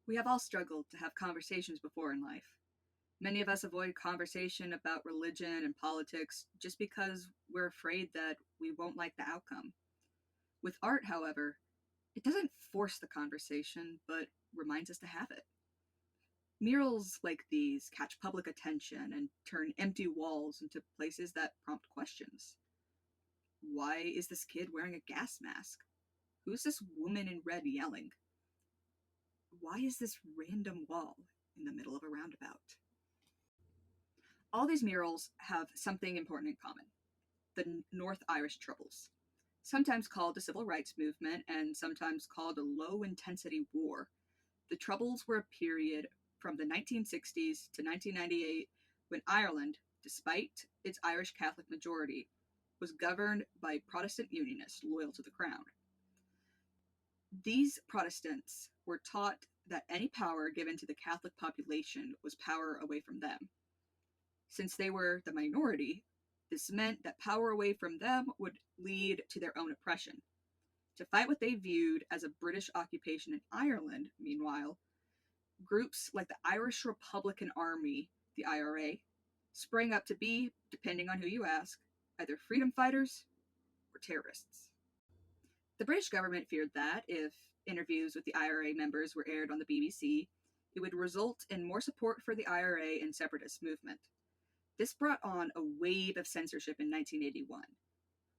We have all struggled to have conversations before in life. Many of us avoid conversation about religion and politics just because we're afraid that we won't like the outcome. With art, however, it doesn't force the conversation, but reminds us to have it. Murals like these catch public attention and turn empty walls into places that prompt questions. Why is this kid wearing a gas mask? Who's this woman in red yelling? Why is this random wall in the middle of a roundabout? All these murals have something important in common: the North Irish Troubles, sometimes called the Civil Rights Movement and sometimes called a low intensity war. The Troubles were a period from the 1960s to 1998 when Ireland, despite its Irish Catholic majority, was governed by Protestant Unionists loyal to the crown. These Protestants were taught that any power given to the Catholic population was power away from them. Since they were the minority, this meant that power away from them would lead to their own oppression. To fight what they viewed as a British occupation in Ireland, meanwhile, groups like the Irish Republican Army, the IRA, sprang up to be, depending on who you ask, either freedom fighters or terrorists. The British government feared that, if interviews with the IRA members were aired on the BBC, it would result in more support for the IRA and separatist movement. This brought on a wave of censorship in 1981.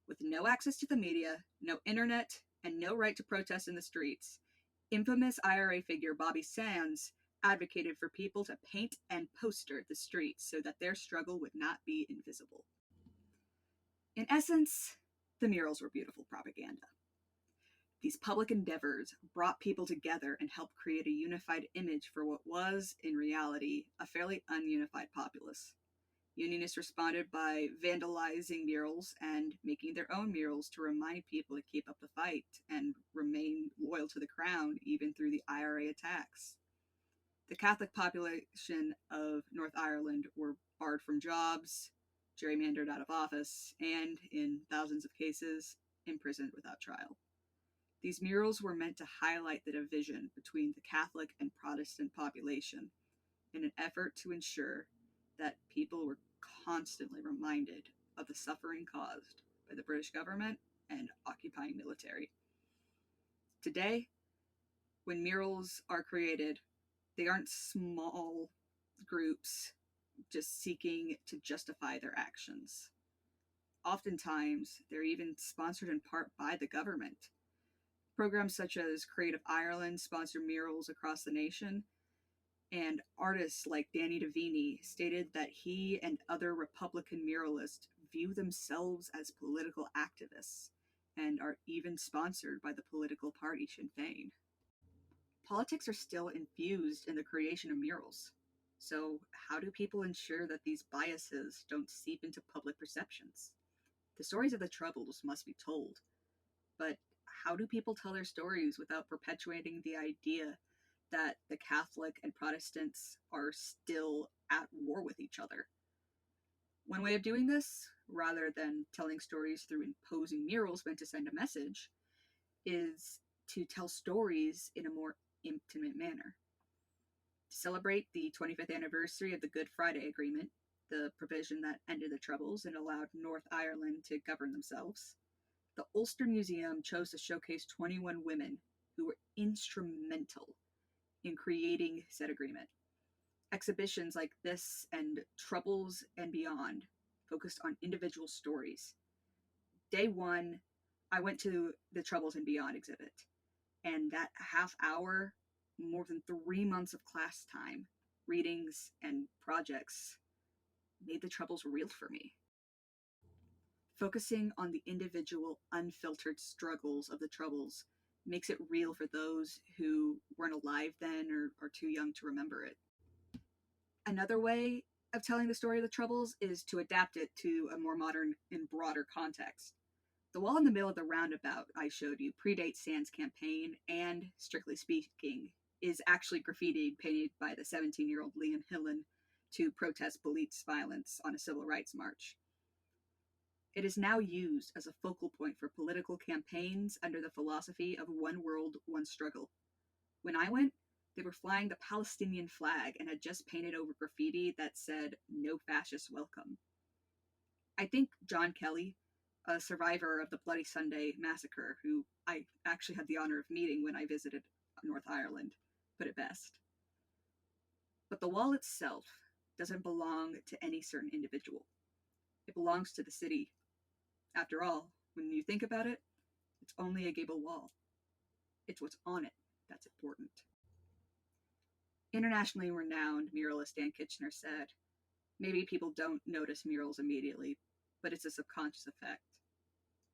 With no access to the media, no internet, and no right to protest in the streets, infamous IRA figure Bobby Sands advocated for people to paint and poster the streets so that their struggle would not be invisible. In essence, the murals were beautiful propaganda. These public endeavors brought people together and helped create a unified image for what was, in reality, a fairly ununified populace. Unionists responded by vandalizing murals and making their own murals to remind people to keep up the fight and remain loyal to the crown even through the IRA attacks. The Catholic population of North Ireland were barred from jobs, gerrymandered out of office, and, in thousands of cases, imprisoned without trial. These murals were meant to highlight the division between the Catholic and Protestant population in an effort to ensure that people were constantly reminded of the suffering caused by the British government and occupying military. Today, when murals are created, they aren't small groups just seeking to justify their actions. Oftentimes, they're even sponsored in part by the government. Programs such as Creative Ireland sponsor murals across the nation, and artists like Danny Davini stated that he and other Republican muralists view themselves as political activists and are even sponsored by the political party Sinn Féin. Politics are still infused in the creation of murals. So, how do people ensure that these biases don't seep into public perceptions? The stories of the Troubles must be told, but how do people tell their stories without perpetuating the idea that the Catholic and Protestants are still at war with each other? One way of doing this, rather than telling stories through imposing murals meant to send a message, is to tell stories in a more intimate manner. To celebrate the 25th anniversary of the Good Friday Agreement, the provision that ended the Troubles and allowed North Ireland to govern themselves, the Ulster Museum chose to showcase 21 women who were instrumental in creating said agreement. Exhibitions like this and Troubles and Beyond focused on individual stories. Day one, I went to the Troubles and Beyond exhibit, and that half hour, more than 3 months of class time, readings, and projects made the Troubles real for me. Focusing on the individual, unfiltered struggles of the Troubles makes it real for those who weren't alive then or are too young to remember it. Another way of telling the story of the Troubles is to adapt it to a more modern and broader context. The wall in the middle of the roundabout I showed you predates Sand's campaign and, strictly speaking, is actually graffiti painted by the 17-year-old Liam Hillen to protest police violence on a civil rights march. It is now used as a focal point for political campaigns under the philosophy of one world, one struggle. When I went, They were flying the Palestinian flag and had just painted over graffiti that said, "No fascist welcome." I think John Kelly, a survivor of the Bloody Sunday massacre, who I actually had the honor of meeting when I visited North Ireland, put it best. But the wall itself doesn't belong to any certain individual. It belongs to the city. After all, when you think about it, it's only a gable wall. It's what's on it that's important. Internationally renowned muralist Dan Kitchner said, "Maybe people don't notice murals immediately, but it's a subconscious effect.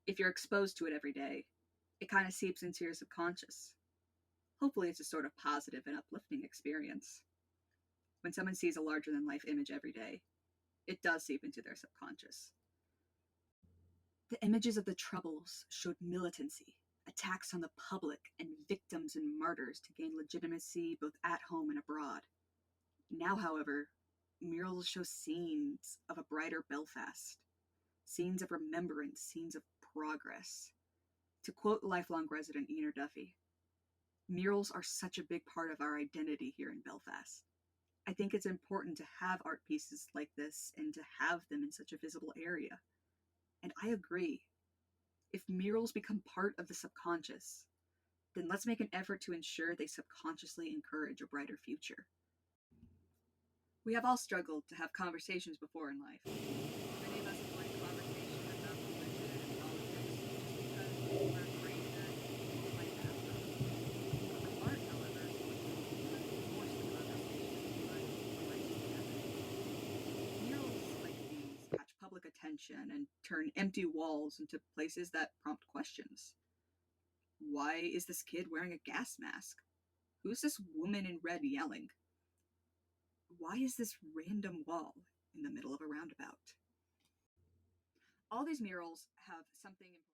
If you're exposed to it every day, it kind of seeps into your subconscious. Hopefully it's a sort of positive and uplifting experience. When someone sees a larger than life image every day, it does seep into their subconscious." The images of the Troubles showed militancy, attacks on the public, and victims and martyrs to gain legitimacy both at home and abroad. Now, however, murals show scenes of a brighter Belfast, scenes of remembrance, scenes of progress. To quote lifelong resident Ener Duffy, "Murals are such a big part of our identity here in Belfast. I think it's important to have art pieces like this and to have them in such a visible area." And I agree. If murals become part of the subconscious, then let's make an effort to ensure they subconsciously encourage a brighter future. We have all struggled to have conversations before in life. Many of us avoid conversation about religion and politics just because we're afraid that people might have them. With art, however, we force the conversation to find a right together. Murals like these catch public attention and turn empty walls into places that prompt questions. Why is this kid wearing a gas mask? Who's this woman in red yelling? Why is this random wall in the middle of a roundabout? All these murals have something important.